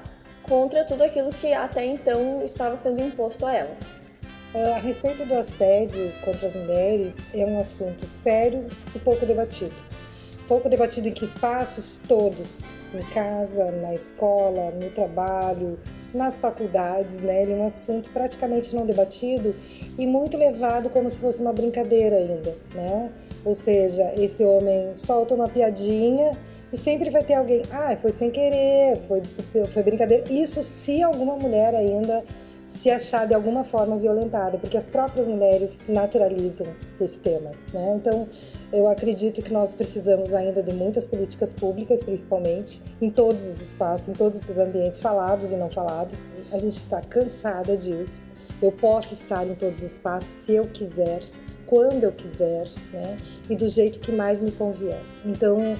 contra tudo aquilo que até então estava sendo imposto a elas. A respeito do assédio contra as mulheres, é um assunto sério e pouco debatido. Pouco debatido em que espaços? Todos. Em casa, na escola, no trabalho, nas faculdades, né? Ele é um assunto praticamente não debatido e muito levado como se fosse uma brincadeira ainda, né? Ou seja, esse homem solta uma piadinha e sempre vai ter alguém, foi sem querer, foi brincadeira. Isso se alguma mulher ainda se achar de alguma forma violentada, porque as próprias mulheres naturalizam esse tema, né? Então, eu acredito que nós precisamos ainda de muitas políticas públicas, principalmente, em todos os espaços, em todos esses ambientes falados e não falados. A gente está cansada disso. Eu posso estar em todos os espaços se eu quiser, quando eu quiser, né? E do jeito que mais me convier. Então,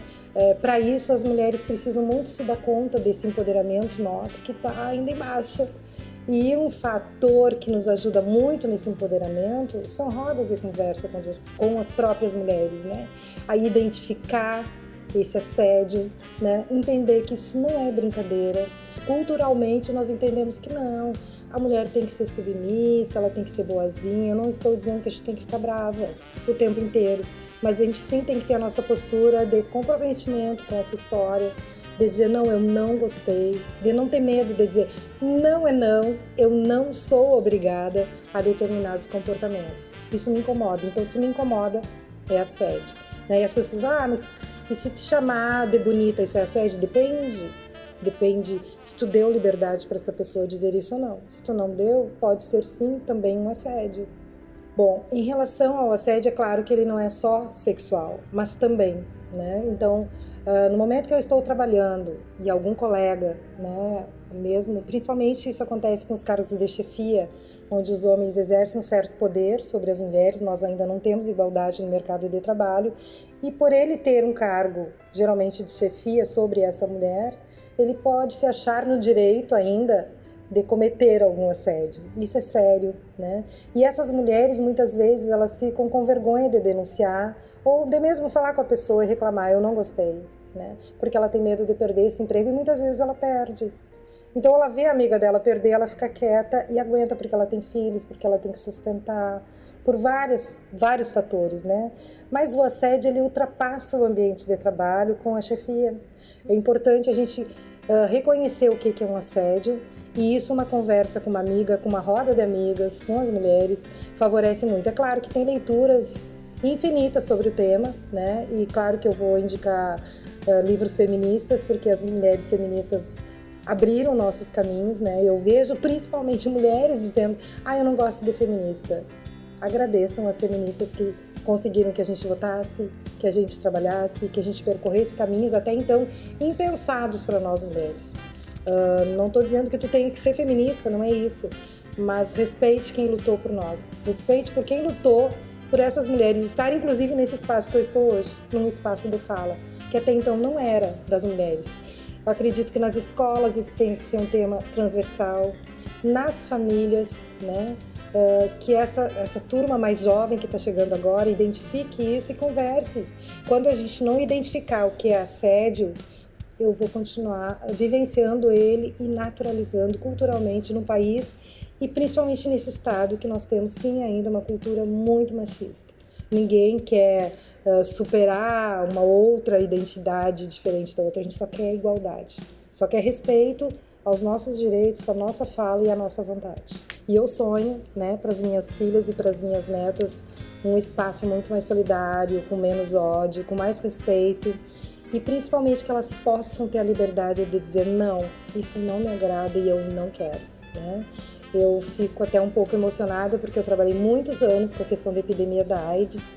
para isso, as mulheres precisam muito se dar conta desse empoderamento nosso que está ainda em marcha. E um fator que nos ajuda muito nesse empoderamento são rodas de conversa com as próprias mulheres, né? A identificar esse assédio, né? Entender que isso não é brincadeira. Culturalmente, nós entendemos que não. A mulher tem que ser submissa, ela tem que ser boazinha. Eu não estou dizendo que a gente tem que ficar brava o tempo inteiro. mas a gente sim tem que ter a nossa postura de comprometimento com essa história, de dizer não, eu não gostei, de não ter medo de dizer não é não, eu não sou obrigada a determinados comportamentos. Isso me incomoda, então se me incomoda, é assédio. E as pessoas, mas e se te chamar de bonita, isso é assédio? Depende se tu deu liberdade para essa pessoa dizer isso ou não. Se tu não deu, pode ser sim também um assédio. Bom, em relação ao assédio, é claro que ele não é só sexual, mas também, né? Então, no momento que eu estou trabalhando e algum colega, né, mesmo, principalmente isso acontece com os cargos de chefia, onde os homens exercem um certo poder sobre as mulheres, nós ainda não temos igualdade no mercado de trabalho, e por ele ter um cargo, geralmente de chefia, sobre essa mulher, ele pode se achar no direito ainda de cometer algum assédio. Isso é sério, né? E essas mulheres, muitas vezes, elas ficam com vergonha de denunciar ou de mesmo falar com a pessoa e reclamar, eu não gostei, né? Porque ela tem medo de perder esse emprego e muitas vezes ela perde. Então ela vê a amiga dela perder, ela fica quieta e aguenta porque ela tem filhos, porque ela tem que sustentar, por vários fatores, né? Mas o assédio, ele ultrapassa o ambiente de trabalho com a chefia. É importante a gente reconhecer o que é um assédio, e isso, uma conversa com uma amiga, com uma roda de amigas, com as mulheres, favorece muito. É claro que tem leituras infinitas sobre o tema, né? E claro que eu vou indicar livros feministas, porque as mulheres feministas abriram nossos caminhos, né? Eu vejo principalmente mulheres dizendo, eu não gosto de feminista. Agradeçam as feministas que conseguiram que a gente votasse, que a gente trabalhasse, que a gente percorresse caminhos até então impensados para nós mulheres. Não estou dizendo que tu tem que ser feminista, não é isso, mas respeite quem lutou por nós, respeite por quem lutou por essas mulheres estarem inclusive nesse espaço que eu estou hoje, num espaço de fala, que até então não era das mulheres. Eu acredito que nas escolas isso tem que ser um tema transversal, nas famílias, né? Que essa turma mais jovem que está chegando agora identifique isso e converse. Quando a gente não identificar o que é assédio, eu vou continuar vivenciando ele e naturalizando culturalmente no país e principalmente nesse estado que nós temos sim ainda uma cultura muito machista. Ninguém quer superar uma outra identidade diferente da outra, a gente só quer igualdade, só quer respeito aos nossos direitos, à nossa fala e à nossa vontade. E eu sonho, né, para as minhas filhas e para as minhas netas, um espaço muito mais solidário, com menos ódio, com mais respeito, e principalmente que elas possam ter a liberdade de dizer não, isso não me agrada e eu não quero, né? Eu fico até um pouco emocionada porque eu trabalhei muitos anos com a questão da epidemia da AIDS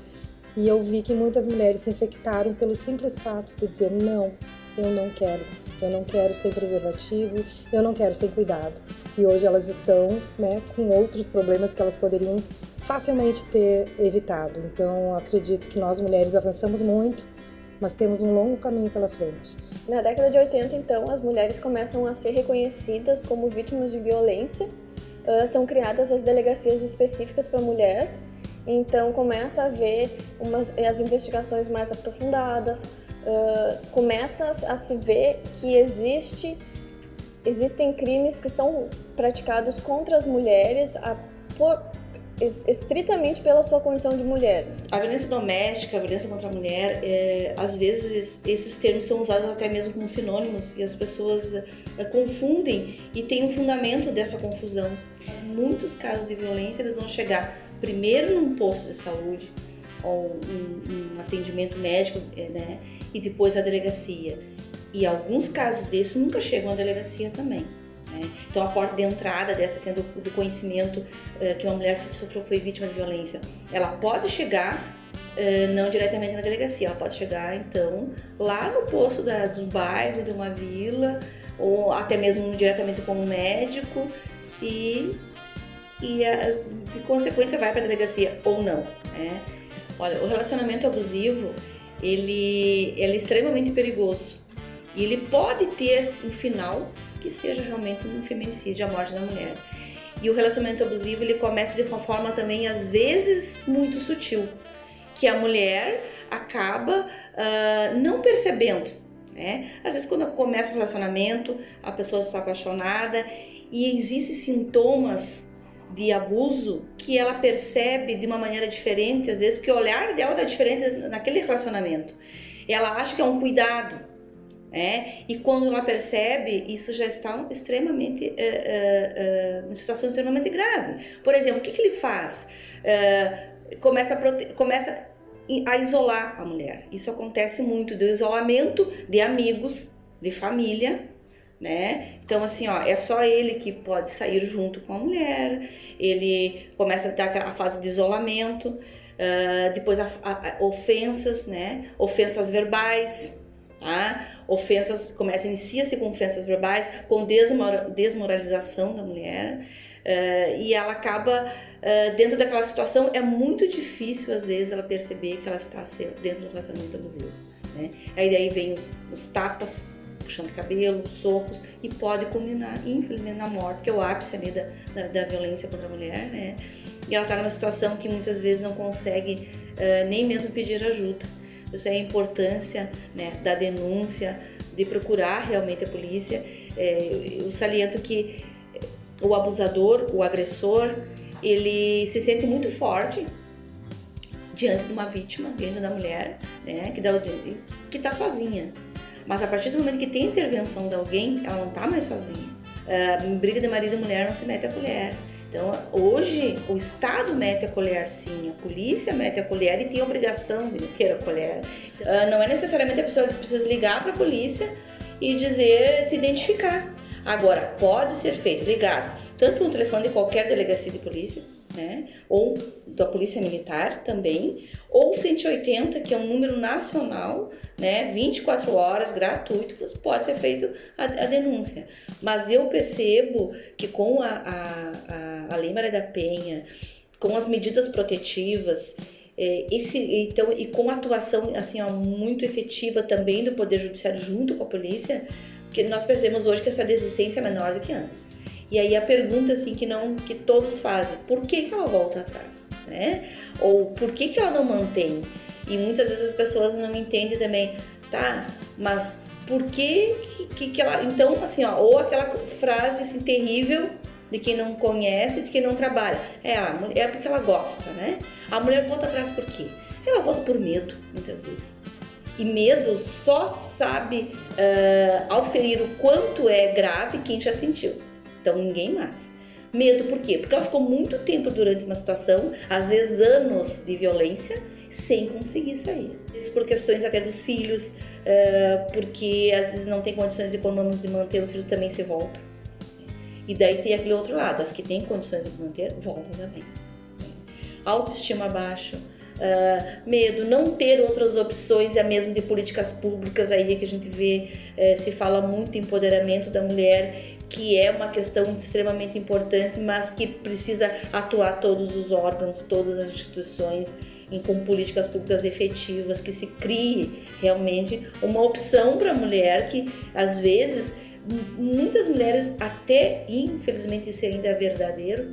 e eu vi que muitas mulheres se infectaram pelo simples fato de dizer não, eu não quero sem preservativo, eu não quero sem cuidado. E hoje elas estão, né, com outros problemas que elas poderiam facilmente ter evitado. Então acredito que nós mulheres avançamos muito, mas temos um longo caminho pela frente. Na década de 80, então, as mulheres começam a ser reconhecidas como vítimas de violência, são criadas as delegacias específicas para a mulher, então começa a haver as investigações mais aprofundadas, começa a se ver que existem crimes que são praticados contra as mulheres estritamente pela sua condição de mulher. A violência doméstica, a violência contra a mulher, às vezes esses termos são usados até mesmo como sinônimos e as pessoas confundem e tem um fundamento dessa confusão. Muitos casos de violência eles vão chegar primeiro num posto de saúde ou um atendimento médico, né, e depois a delegacia. E alguns casos desses nunca chegam à delegacia também. Então a porta de entrada dessa sendo do conhecimento que uma mulher foi vítima de violência, ela pode chegar não diretamente na delegacia, ela pode chegar então lá no posto do bairro, de uma vila, ou até mesmo diretamente com um médico e de consequência vai para a delegacia ou não. Olha, o relacionamento abusivo ele é extremamente perigoso e ele pode ter um final que seja realmente um feminicídio, a morte da mulher. E o relacionamento abusivo, ele começa de uma forma também, às vezes, muito sutil, que a mulher acaba não percebendo, né? Às vezes, quando começa o relacionamento, a pessoa está apaixonada e existem sintomas de abuso que ela percebe de uma maneira diferente, às vezes, porque o olhar dela está diferente naquele relacionamento. Ela acha que é um cuidado, e quando ela percebe, isso já está extremamente, uma situação extremamente grave. Por exemplo, o que ele faz? Começa a isolar a mulher. Isso acontece muito, do isolamento de amigos, de família, né? Então, assim, é só ele que pode sair junto com a mulher, ele começa a ter a fase de isolamento, depois ofensas, né? Ofensas verbais, tá? Inicia-se com ofensas verbais, com desmoralização da mulher, e ela acaba, dentro daquela situação, é muito difícil, às vezes, ela perceber que ela está dentro do relacionamento abusivo, né? Aí daí vem os tapas, puxão de cabelo, socos, e pode culminar, infelizmente, na morte, que é o ápice ali da violência contra a mulher, né? E ela está numa situação que muitas vezes não consegue nem mesmo pedir ajuda. Isso é a importância, né, da denúncia, de procurar realmente a polícia. Eu saliento que o abusador, o agressor, ele se sente muito forte diante de uma vítima, diante da mulher, né, que está sozinha. Mas a partir do momento que tem intervenção de alguém, ela não está mais sozinha. Briga de marido e mulher não se mete a colher. Então, hoje, o Estado mete a colher, sim, a polícia mete a colher e tem a obrigação de meter a colher. Não é necessariamente a pessoa que precisa ligar para a polícia e se identificar. Agora, pode ser feito ligado tanto no telefone de qualquer delegacia de polícia, né, ou da polícia militar também, ou 180, que é um número nacional, né, 24 horas, gratuito, que pode ser feito a denúncia. Mas eu percebo que com a Lei Maria da Penha, com as medidas protetivas, então, e com a atuação assim, muito efetiva também do Poder Judiciário junto com a polícia, que nós percebemos hoje que essa desistência é menor do que antes. E aí a pergunta assim, que todos fazem, por que ela volta atrás? Né? Ou por que ela não mantém? E muitas vezes as pessoas não entendem também, tá, mas por que ela... Então, assim, ou aquela frase assim, terrível de quem não conhece, de quem não trabalha. É porque ela gosta, né? A mulher volta atrás por quê? Ela volta por medo, muitas vezes. E medo só sabe auferir o quanto é grave quem já sentiu. Então, ninguém mais. Medo por quê? Porque ela ficou muito tempo durante uma situação, às vezes anos de violência, sem conseguir sair. Isso por questões até dos filhos, porque às vezes não tem condições econômicas de manter, os filhos também se voltam. E daí tem aquele outro lado, as que têm condições de manter, voltam também. Autoestima baixa, medo, não ter outras opções, mesmo de políticas públicas, aí que a gente vê, se fala muito em empoderamento da mulher, que é uma questão extremamente importante, mas que precisa atuar todos os órgãos, todas as instituições, com políticas públicas efetivas, que se crie realmente uma opção para a mulher que, às vezes, muitas mulheres, até infelizmente isso ainda é verdadeiro,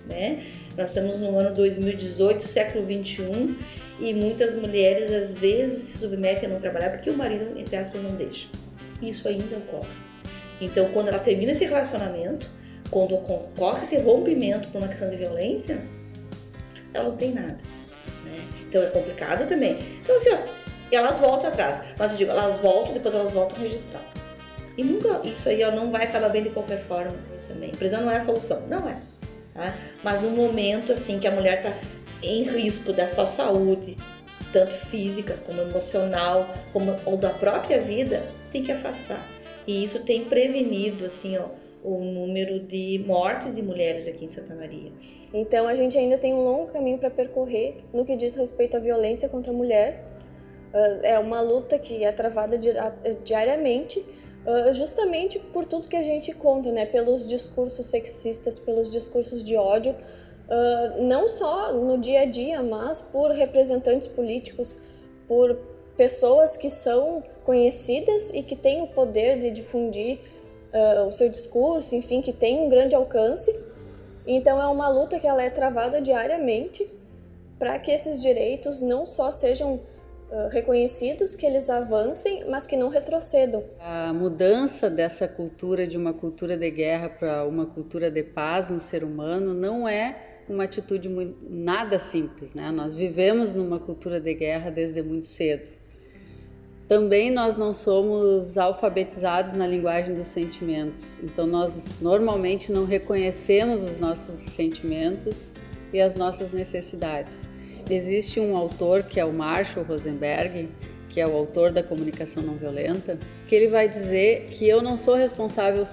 né? Nós estamos no ano 2018, século 21, e muitas mulheres, às vezes, se submetem a não trabalhar porque o marido, entre aspas, não deixa. Isso ainda ocorre. Então, quando ela termina esse relacionamento, quando ocorre esse rompimento por uma questão de violência, ela não tem nada, né? Então, é complicado também. Então, assim, elas voltam atrás. Mas eu digo, elas voltam, depois elas voltam a registrar. E nunca, isso aí não vai acabar bem de qualquer forma também. A prisão não é a solução, não é. Tá? Mas no momento, assim, que a mulher está em risco da sua saúde, tanto física como emocional, ou da própria vida, tem que afastar. E isso tem prevenido, assim, o número de mortes de mulheres aqui em Santa Maria. Então, a gente ainda tem um longo caminho para percorrer no que diz respeito à violência contra a mulher. É uma luta que é travada diariamente, justamente por tudo que a gente conta, né? Pelos discursos sexistas, pelos discursos de ódio, não só no dia a dia, mas por representantes políticos, por pessoas que são conhecidas e que têm o poder de difundir o seu discurso, enfim, que tem um grande alcance. Então é uma luta que ela é travada diariamente para que esses direitos não só sejam reconhecidos, que eles avancem, mas que não retrocedam. A mudança dessa cultura, de uma cultura de guerra para uma cultura de paz no ser humano, não é uma atitude nada simples, né? Nós vivemos numa cultura de guerra desde muito cedo. Também nós não somos alfabetizados na linguagem dos sentimentos, então nós normalmente não reconhecemos os nossos sentimentos e as nossas necessidades. Existe um autor, que é o Marshall Rosenberg, que é o autor da comunicação não violenta, que ele vai dizer que eu não sou responsável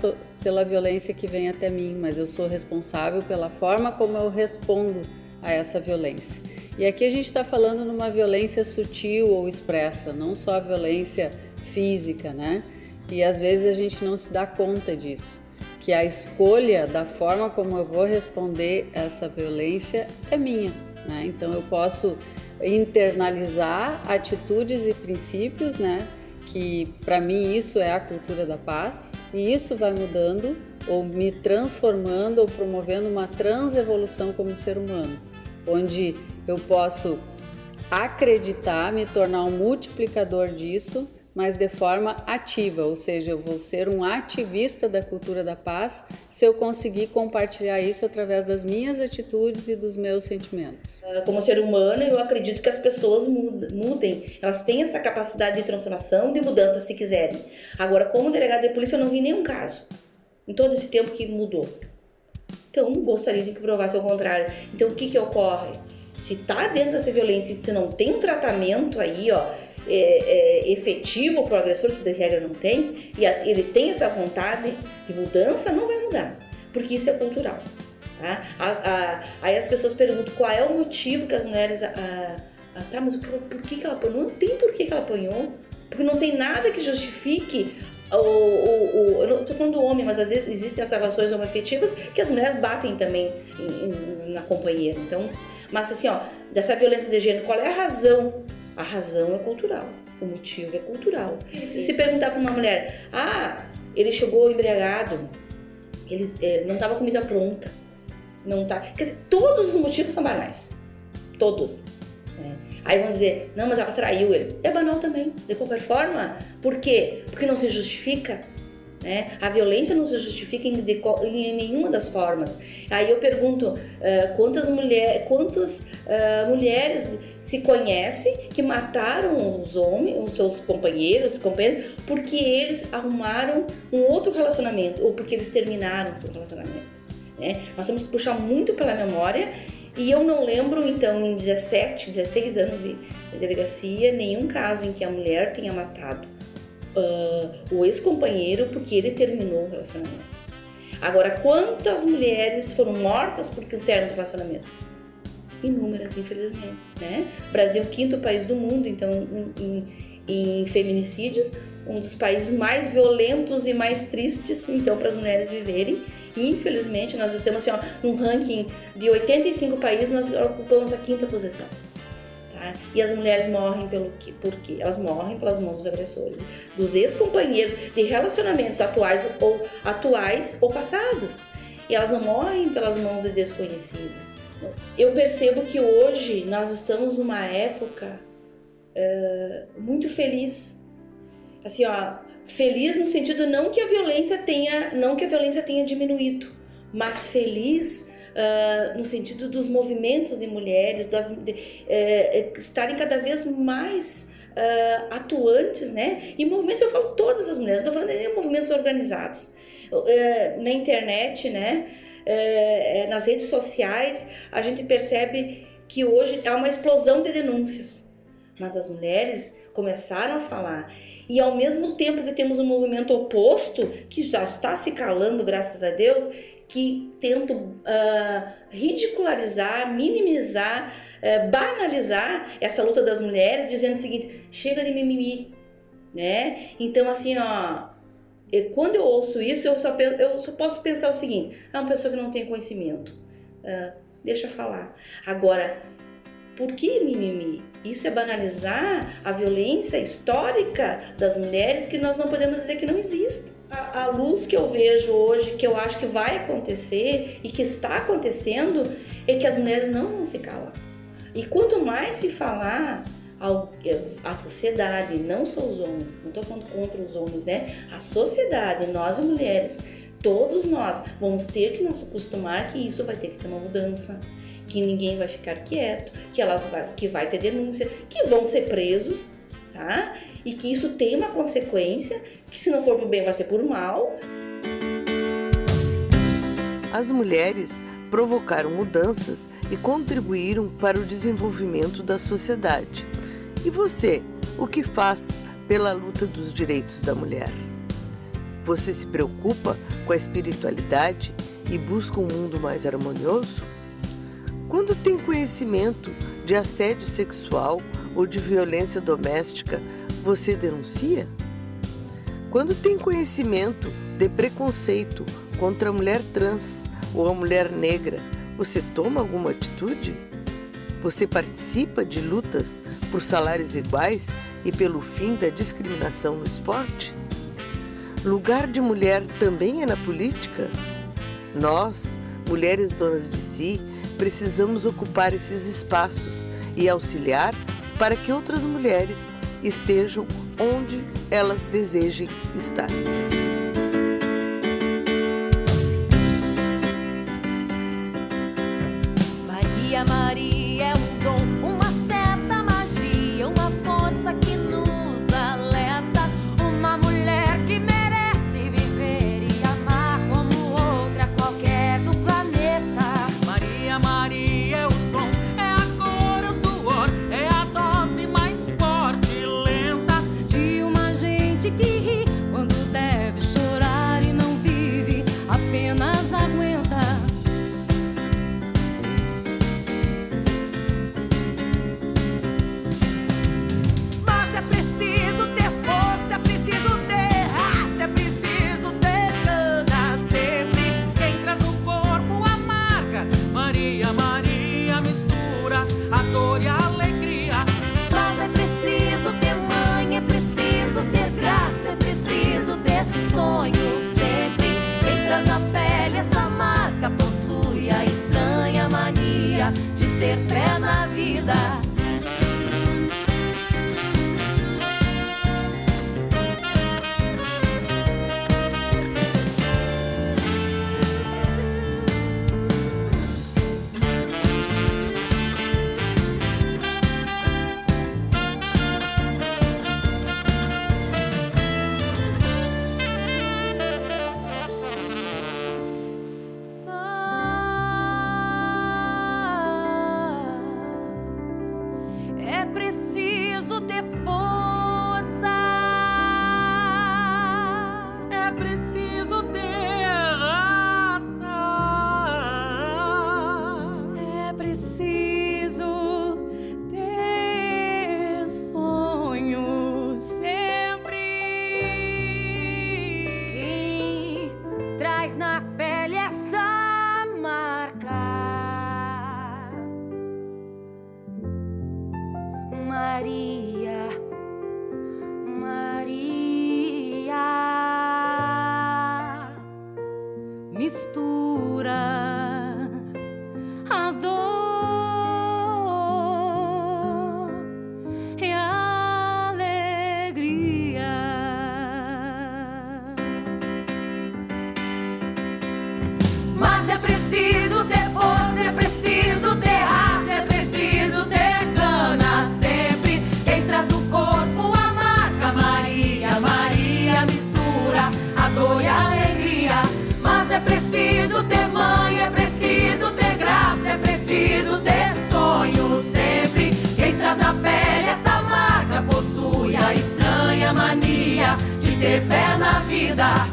pela violência que vem até mim, mas eu sou responsável pela forma como eu respondo a essa violência. E aqui a gente está falando numa violência sutil ou expressa, não só a violência física, né? E às vezes a gente não se dá conta disso, que a escolha da forma como eu vou responder essa violência é minha, né? Então eu posso internalizar atitudes e princípios, né? Que para mim isso é a cultura da paz, e isso vai mudando ou me transformando ou promovendo uma transevolução como ser humano, onde eu posso acreditar, me tornar um multiplicador disso, mas de forma ativa, ou seja, eu vou ser um ativista da cultura da paz se eu conseguir compartilhar isso através das minhas atitudes e dos meus sentimentos. Como ser humano, eu acredito que as pessoas mudem, elas têm essa capacidade de transformação, de mudança se quiserem. Agora, como delegado de polícia, eu não vi nenhum caso em todo esse tempo que mudou. Então, gostaria de que provasse o contrário. Então, o que ocorre? Se está dentro dessa violência, se não tem um tratamento aí, efetivo para o agressor, que de regra não tem, e ele tem essa vontade de mudança, não vai mudar, porque isso é cultural. Tá? Aí as pessoas perguntam qual é o motivo que as mulheres... tá, mas por que ela apanhou? Não tem por que ela apanhou, porque não tem nada que justifique... eu não estou falando do homem, mas às vezes existem essas relações homoafetivas que as mulheres batem também na companheira. Então, mas assim, dessa violência de gênero, qual é a razão? A razão é cultural, o motivo é cultural. Se perguntar para uma mulher, ele chegou embriagado, ele não estava comida pronta, não tá. Quer dizer, todos os motivos são banais, todos. Né? Aí vão dizer, não, mas ela traiu ele. É banal também, de qualquer forma. Por quê? Porque não se justifica. Né? A violência não se justifica em nenhuma das formas. Aí eu pergunto, quantas mulheres se conhecem que mataram os homens, os seus companheiros, porque eles arrumaram um outro relacionamento ou porque eles terminaram o seu relacionamento. Né? Nós temos que puxar muito pela memória. E eu não lembro, então, em 16 anos de delegacia, nenhum caso em que a mulher tenha matado o ex-companheiro porque ele terminou o relacionamento. Agora, quantas mulheres foram mortas porque término do relacionamento? Inúmeras, infelizmente. Né? O Brasil é o 5º país do mundo, então, em feminicídios, um dos países mais violentos e mais tristes, então, para as mulheres viverem. Infelizmente, nós estamos assim, num ranking de 85 países, nós ocupamos a 5ª posição. Tá? E as mulheres morrem por quê? Elas morrem pelas mãos dos agressores, dos ex-companheiros, de relacionamentos atuais ou passados. E elas não morrem pelas mãos de desconhecidos. Eu percebo que hoje nós estamos numa época muito feliz. Assim, feliz no sentido não que a violência tenha diminuído, mas feliz no sentido dos movimentos de mulheres, estarem cada vez mais atuantes, né? E movimentos, eu falo todas as mulheres, não estou falando de movimentos organizados. Na internet, né? Nas redes sociais, a gente percebe que hoje há uma explosão de denúncias, mas as mulheres começaram a falar. E ao mesmo tempo que temos um movimento oposto, que já está se calando, graças a Deus, que tenta ridicularizar, minimizar, banalizar essa luta das mulheres, dizendo o seguinte, chega de mimimi, né? Então, assim, quando eu ouço isso, eu só posso pensar o seguinte, uma pessoa que não tem conhecimento, deixa eu falar. Agora, por que mimimi? Isso é banalizar a violência histórica das mulheres que nós não podemos dizer que não existe. A luz que eu vejo hoje, que eu acho que vai acontecer e que está acontecendo, é que as mulheres não vão se calar. E quanto mais se falar, a sociedade, não só os homens, não estou falando contra os homens, né? A sociedade, nós as mulheres, todos nós vamos ter que nos acostumar que isso vai ter que ter uma mudança, que ninguém vai ficar quieto, que vai ter denúncia, que vão ser presos, tá? E que isso tem uma consequência, que se não for por bem vai ser por mal. As mulheres provocaram mudanças e contribuíram para o desenvolvimento da sociedade. E você, o que faz pela luta dos direitos da mulher? Você se preocupa com a espiritualidade e busca um mundo mais harmonioso? Quando tem conhecimento de assédio sexual ou de violência doméstica, você denuncia? Quando tem conhecimento de preconceito contra a mulher trans ou a mulher negra, você toma alguma atitude? Você participa de lutas por salários iguais e pelo fim da discriminação no esporte? Lugar de mulher também é na política? Nós, mulheres donas de si, precisamos ocupar esses espaços e auxiliar para que outras mulheres estejam onde elas desejem estar. Maria, Maria é um dom, uma certa magia, uma força que nos alerta. Uma mulher que merece viver e amar como outra qualquer do planeta. Maria, Maria é o som, é a cor, é o suor, é a dose mais forte e lenta de uma gente que ri quando deve chorar e não vive, apenas aguenta. Mas é preciso ter força, é preciso ter raça, é preciso ter gana sempre. Quem traz no corpo a marca Maria, Maria mistura a dor e a alegria. Mas é preciso ter mãe, é preciso ter graça, é preciso ter sonho sempre. Quem traz na pele essa marca possui a estranha mania de ter fé na vida. É preciso ter força, É preciso ter raça, é preciso ter sonho sempre. Quem traz na pele essa marca? Maria, Maria mistura a dor e a alegria. Mas é preciso ter força, é preciso ter raça, é preciso ter gana sempre. Quem traz no corpo a marca Maria, Maria mistura a dor e a alegria. Mas é preciso ter mãe, é preciso ter graça, é preciso ter sonho sempre. Quem traz na pele essa marca possui a estranha mania de ter fé na vida.